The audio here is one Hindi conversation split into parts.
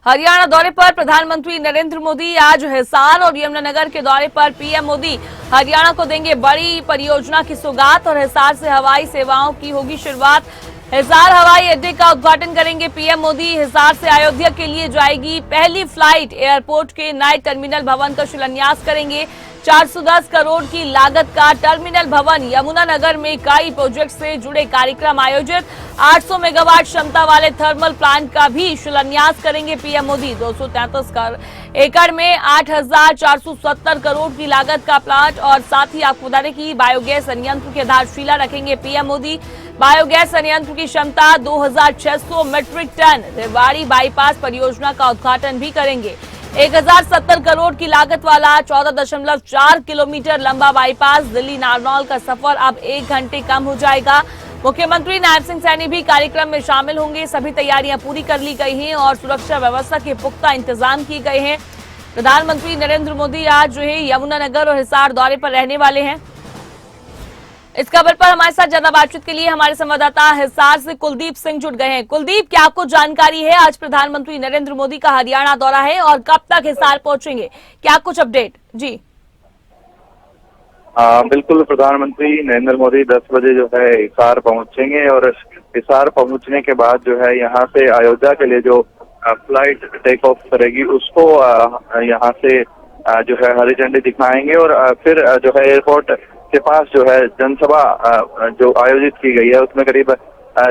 हरियाणा दौरे पर प्रधानमंत्री नरेंद्र मोदी आज हिसार और यमुनानगर के दौरे पर पीएम मोदी हरियाणा को देंगे बड़ी परियोजना की सौगात और हिसार से हवाई सेवाओं की होगी शुरुआत। हिसार हवाई अड्डे का उद्घाटन करेंगे पीएम मोदी। हिसार से अयोध्या के लिए जाएगी पहली फ्लाइट। एयरपोर्ट के नए टर्मिनल भवन का शिलान्यास करेंगे। 410 करोड़ की लागत का टर्मिनल भवन। यमुनानगर में कई प्रोजेक्ट से जुड़े कार्यक्रम आयोजित। 800 मेगावाट क्षमता वाले थर्मल प्लांट का भी शिलान्यास करेंगे पीएम मोदी। 233 एकड़ में 8,470 करोड़ की लागत का प्लांट और साथ ही आपको बता दें कि बायोगैस संयंत्र की आधारशिला रखेंगे पीएम मोदी। बायोगैस संयंत्र की क्षमता 2,600 मीट्रिक टन। रेवाड़ी बाईपास परियोजना का उद्घाटन भी करेंगे। 1,070 करोड़ की लागत वाला 14.4 किलोमीटर लंबा बाईपास दिल्ली नारनौल का सफर अब 1 घंटे कम हो जाएगा। मुख्यमंत्री नायब सिंह सैनी भी कार्यक्रम में शामिल होंगे। सभी तैयारियां पूरी कर ली गई हैं और सुरक्षा व्यवस्था के पुख्ता इंतजाम किए गए हैं। प्रधानमंत्री नरेंद्र मोदी आज जो है यमुनानगर और हिसार दौरे पर रहने वाले हैं। इस खबर पर हमारे साथ ज्यादा बातचीत के लिए हमारे संवाददाता हिसार से कुलदीप सिंह जुड़ गए हैं। कुलदीप, क्या आपको जानकारी है? आज प्रधानमंत्री नरेंद्र मोदी का हरियाणा दौरा है और कब तक हिसार पहुंचेंगे, क्या कुछ अपडेट? जी बिल्कुल, प्रधानमंत्री नरेंद्र मोदी 10 बजे जो है हिसार पहुंचेंगे और हिसार पहुंचने के बाद जो है यहाँ से अयोध्या के लिए जो फ्लाइट टेक ऑफ करेगी उसको यहाँ से जो है हरी झंडी दिखाएंगे और फिर जो है एयरपोर्ट के पास जो है जनसभा जो आयोजित की गई है उसमें करीब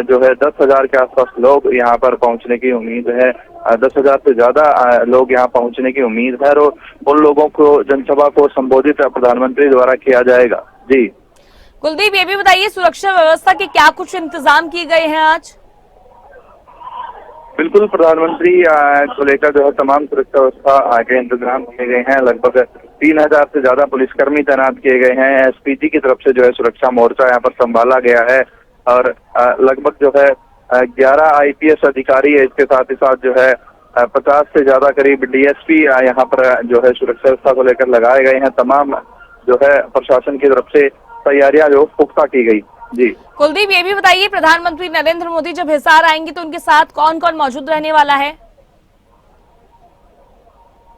जो है 10,000 के आसपास लोग यहाँ पर पहुंचने की उम्मीद है। 10,000 से ज्यादा लोग यहाँ पहुंचने की उम्मीद है और उन लोगों को जनसभा को संबोधित प्रधानमंत्री द्वारा किया जाएगा। जी कुलदीप, ये भी बताइए सुरक्षा व्यवस्था के क्या कुछ इंतजाम किए गए हैं आज? बिल्कुल, प्रधानमंत्री को लेकर जो है तमाम सुरक्षा व्यवस्था के इंतजाम किए गए हैं। लगभग 3,000 से ज्यादा पुलिसकर्मी तैनात किए गए हैं। एसपीजी की तरफ से जो है सुरक्षा मोर्चा यहाँ पर संभाला गया है और लगभग जो है 11 आईपीएस अधिकारी है। इसके साथ ही साथ जो है 50 से ज्यादा करीब डीएसपी यहाँ पर जो है सुरक्षा व्यवस्था को लेकर लगाए गए हैं। तमाम जो है प्रशासन की तरफ से तैयारियां जो पुख्ता की गई। जी कुलदीप, ये भी बताइए प्रधानमंत्री नरेंद्र मोदी जब हिसार आएंगे तो उनके साथ कौन कौन मौजूद रहने वाला है?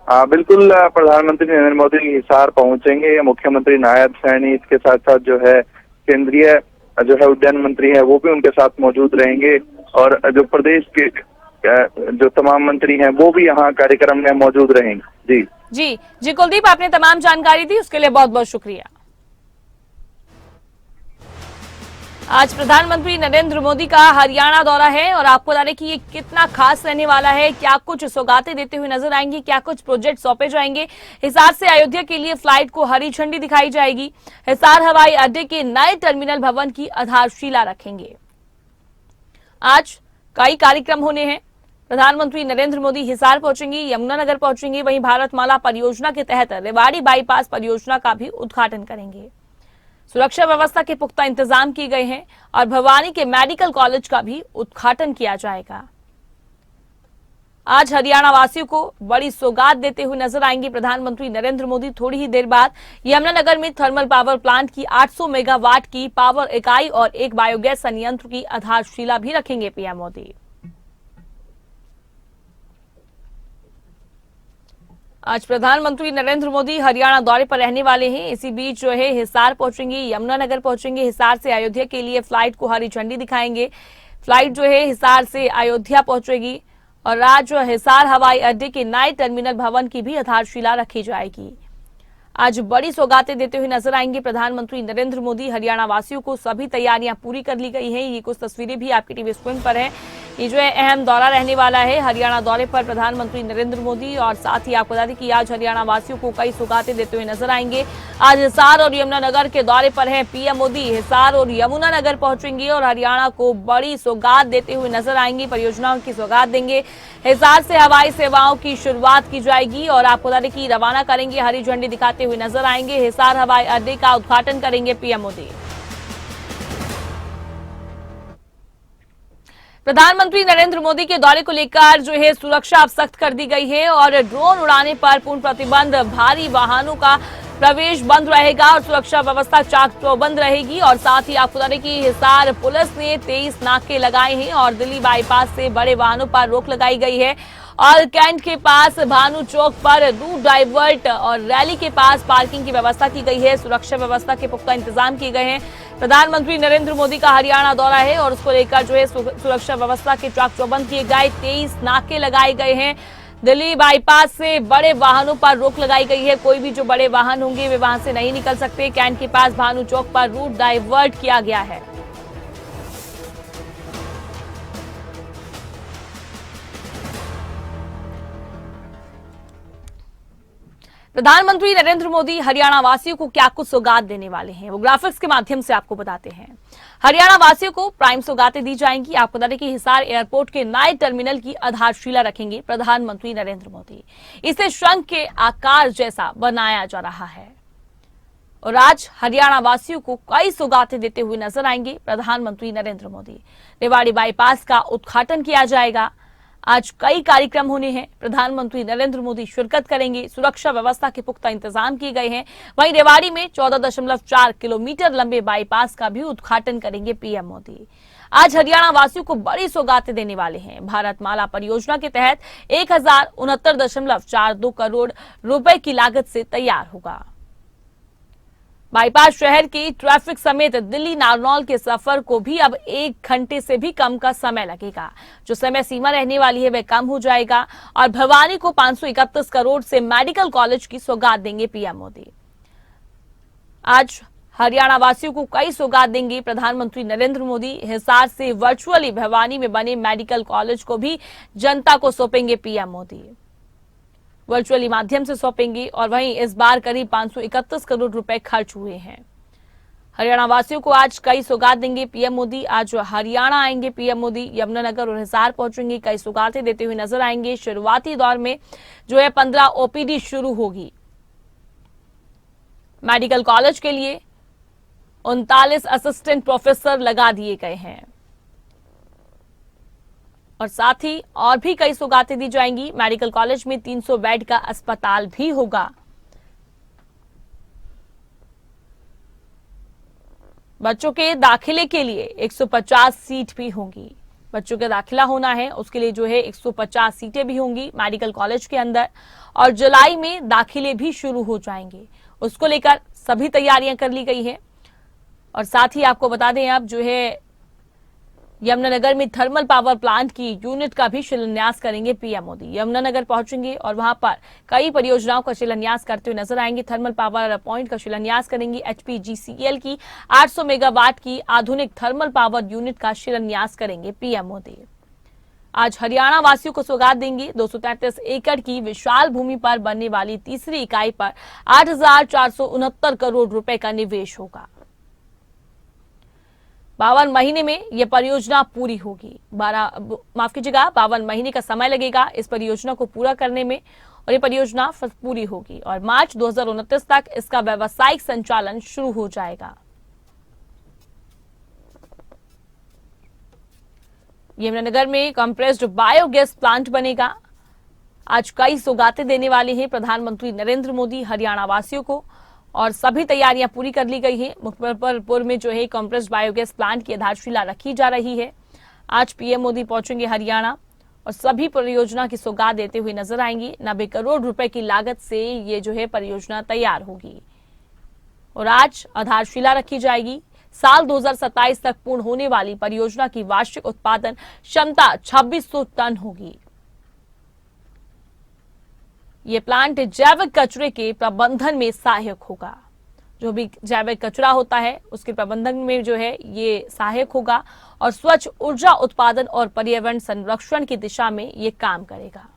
बिल्कुल, प्रधानमंत्री नरेंद्र मोदी हिसार पहुंचेंगे। मुख्यमंत्री नायब सैनी, इसके साथ साथ जो है केंद्रीय जो है उद्यान मंत्री है वो भी उनके साथ मौजूद रहेंगे और जो प्रदेश के जो तमाम मंत्री हैं वो भी यहाँ कार्यक्रम में मौजूद रहेंगे। जी कुलदीप, आपने तमाम जानकारी दी उसके लिए बहुत बहुत शुक्रिया। आज प्रधानमंत्री नरेंद्र मोदी का हरियाणा दौरा है और आपको बता दें कि ये कितना खास रहने वाला है। क्या कुछ सौगातें देते हुए नजर आएंगी, क्या कुछ प्रोजेक्ट सौंपे जाएंगे। हिसार से अयोध्या के लिए फ्लाइट को हरी झंडी दिखाई जाएगी। हिसार हवाई अड्डे के नए टर्मिनल भवन की आधारशिला रखेंगे। आज कई कार्यक्रम होने हैं। प्रधानमंत्री नरेंद्र मोदी हिसार पहुंचेंगे, यमुनानगर पहुंचेंगे, वहीं भारतमाला परियोजना के तहत रेवाड़ी बाईपास परियोजना का भी उद्घाटन करेंगे। सुरक्षा व्यवस्था के पुख्ता इंतजाम किए गए हैं और भवानी के मेडिकल कॉलेज का भी उद्घाटन किया जाएगा। आज हरियाणा वासियों को बड़ी सौगात देते हुए नजर आएंगे प्रधानमंत्री नरेंद्र मोदी। थोड़ी ही देर बाद यमुनानगर में थर्मल पावर प्लांट की 800 मेगावाट की पावर इकाई और एक बायोगैस संयंत्र की आधारशिला भी रखेंगे पीएम मोदी। आज प्रधानमंत्री नरेंद्र मोदी हरियाणा दौरे पर रहने वाले हैं। इसी बीच जो है हिसार पहुंचेंगे, यमुनानगर पहुंचेंगे। हिसार से अयोध्या के लिए फ्लाइट को हरी झंडी दिखाएंगे। फ्लाइट जो है हिसार से अयोध्या पहुंचेगी और आज जो हिसार हवाई अड्डे के नए टर्मिनल भवन की भी आधारशिला रखी जाएगी। आज बड़ी सौगातें देते हुए नजर आएंगे प्रधानमंत्री नरेंद्र मोदी। हरियाणा वासियों को सभी तैयारियां पूरी कर ली गई हैं। ये कुछ तस्वीरें भी आपकी टीवी स्क्रीन पर है। ये जो है अहम दौरा रहने वाला है हरियाणा दौरे पर प्रधानमंत्री नरेंद्र मोदी और साथ ही आपको बता दें कि आज हरियाणा वासियों को कई सौगातें देते हुए नजर आएंगे। आज हिसार और यमुनानगर के दौरे पर है पीएम मोदी। हिसार और यमुनानगर पहुंचेंगे और हरियाणा को बड़ी सौगात देते हुए नजर आएंगे, परियोजनाओं की सौगात देंगे। हिसार से हवाई सेवाओं की शुरुआत की जाएगी और आपको बता दें कि रवाना करेंगे, हरी झंडी दिखाते हुए नजर आएंगे। हिसार हवाई अड्डे का उद्घाटन करेंगे पीएम मोदी। प्रधानमंत्री नरेंद्र मोदी के दौरे को लेकर जो है सुरक्षा अब सख्त कर दी गई है और ड्रोन उड़ाने पर पूर्ण प्रतिबंध, भारी वाहनों का प्रवेश बंद रहेगा और सुरक्षा व्यवस्था चाक चौबंद रहेगी। और साथ ही आपको बता दें कि हिसार पुलिस ने 23 नाके लगाए हैं और दिल्ली बाईपास से बड़े वाहनों पर रोक लगाई गई है और कैंट के पास भानु चौक पर रूट डाइवर्ट और रैली के पास पार्किंग की व्यवस्था की गई है। सुरक्षा व्यवस्था के पुख्ता इंतजाम किए गए हैं। प्रधानमंत्री नरेंद्र मोदी का हरियाणा दौरा है और उसको लेकर जो है सुरक्षा व्यवस्था के चाक चौबंद किए गए। 23 नाके लगाए गए हैं। दिल्ली बाईपास से बड़े वाहनों पर रोक लगाई गई है। कोई भी जो बड़े वाहन होंगे वे वहां से नहीं निकल सकते। कैंट के पास भानु चौक पर रूट डाइवर्ट किया गया है। प्रधानमंत्री नरेंद्र मोदी हरियाणा वासियों को क्या कुछ सौगात देने वाले हैं, वो ग्राफिक्स के माध्यम से आपको बताते हैं। हरियाणा वासियों को प्राइम सौगातें दी जाएंगी। आपको बता दें कि हिसार एयरपोर्ट के नए टर्मिनल की आधारशिला रखेंगे प्रधानमंत्री नरेंद्र मोदी। इसे शंख के आकार जैसा बनाया जा रहा है और आज हरियाणा वासियों को कई सौगातें देते हुए नजर आएंगे प्रधानमंत्री नरेंद्र मोदी। रेवाड़ी बाईपास का उद्घाटन किया जाएगा। आज कई कार्यक्रम होने हैं। प्रधानमंत्री नरेंद्र मोदी शिरकत करेंगे। सुरक्षा व्यवस्था के पुख्ता इंतजाम किए गए हैं। वहीं रेवाड़ी में 14.4 किलोमीटर लंबे बाईपास का भी उद्घाटन करेंगे पीएम मोदी। आज हरियाणा वासियों को बड़ी सौगातें देने वाले हैं। भारतमाला परियोजना के तहत 1069.42 करोड़ रुपए की लागत से तैयार होगा। बाईपास शहर की ट्रैफिक समेत दिल्ली नारनौल के सफर को भी अब 1 घंटे से भी कम का समय लगेगा। जो समय सीमा रहने वाली है वह कम हो जाएगा और भिवानी को 531 करोड़ से मेडिकल कॉलेज की सौगात देंगे पीएम मोदी। आज हरियाणा वासियों को कई सौगात देंगे प्रधानमंत्री नरेंद्र मोदी। हिसार से वर्चुअली भिवानी में बने मेडिकल कॉलेज को भी जनता को सौंपेंगे पीएम मोदी। वर्चुअली माध्यम से सौंपेंगे और वहीं इस बार करीब 531 करोड़ रुपए खर्च हुए हैं। हरियाणा वासियों को आज कई सौगात देंगे पीएम मोदी। आज हरियाणा आएंगे पीएम मोदी। यमुनानगर और हिसार पहुंचेंगे। कई सौगातें देते हुए नजर आएंगे। शुरुआती दौर में जो है 15 ओपीडी शुरू होगी। मेडिकल कॉलेज के लिए 39 असिस्टेंट प्रोफेसर लगा दिए गए हैं और साथ ही और भी कई सौगातें दी जाएंगी। मेडिकल कॉलेज में 300 बेड का अस्पताल भी होगा। बच्चों के दाखिले के लिए 150 सीट भी होंगी। बच्चों का दाखिला होना है उसके लिए जो है 150 सीटें भी होंगी मेडिकल कॉलेज के अंदर और जुलाई में दाखिले भी शुरू हो जाएंगे। उसको लेकर सभी तैयारियां कर ली गई है। और साथ ही आपको बता दें अब जो है यमुनानगर में थर्मल पावर प्लांट की यूनिट का भी शिलान्यास करेंगे पीएम मोदी। यमुनानगर पहुंचेंगे और वहां पर कई परियोजनाओं का शिलान्यास करते हुए नजर आएंगे। थर्मल पावर पॉइंट का शिलान्यास करेंगे। एचपीजीसीएल की 800 मेगावाट की आधुनिक थर्मल पावर यूनिट का शिलान्यास करेंगे पीएम मोदी। आज हरियाणा वासियों को सौगात देंगे। 233 एकड़ की विशाल भूमि पर बनने वाली तीसरी इकाई पर 8,469 करोड़ रुपए का निवेश होगा। 52 महीने में यह परियोजना पूरी होगी। 52 महीने का समय लगेगा इस परियोजना को पूरा करने में और ये परियोजना पूरी होगी और मार्च 2029 तक इसका व्यावसायिक संचालन शुरू हो जाएगा। यमुनानगर में कंप्रेस्ड बायोगैस प्लांट बनेगा। आज कई सौगातें देने वाले हैं प्रधानमंत्री नरेंद्र मोदी हरियाणा वासियों को और सभी तैयारियां पूरी कर ली गई हैं। मुजफ्फरपुर में जो है कंप्रेस्ड बायोगैस प्लांट की आधारशिला रखी जा रही है। आज पीएम मोदी पहुंचेंगे हरियाणा और सभी परियोजना की सौगात देते हुए नजर आएंगी। 90 करोड़ रुपए की लागत से ये जो है परियोजना तैयार होगी और आज आधारशिला रखी जाएगी। साल 2027 तक पूर्ण होने वाली परियोजना की वार्षिक उत्पादन क्षमता 2600 टन होगी। ये प्लांट जैविक कचरे के प्रबंधन में सहायक होगा। जो भी जैविक कचरा होता है उसके प्रबंधन में जो है ये सहायक होगा और स्वच्छ ऊर्जा उत्पादन और पर्यावरण संरक्षण की दिशा में ये काम करेगा।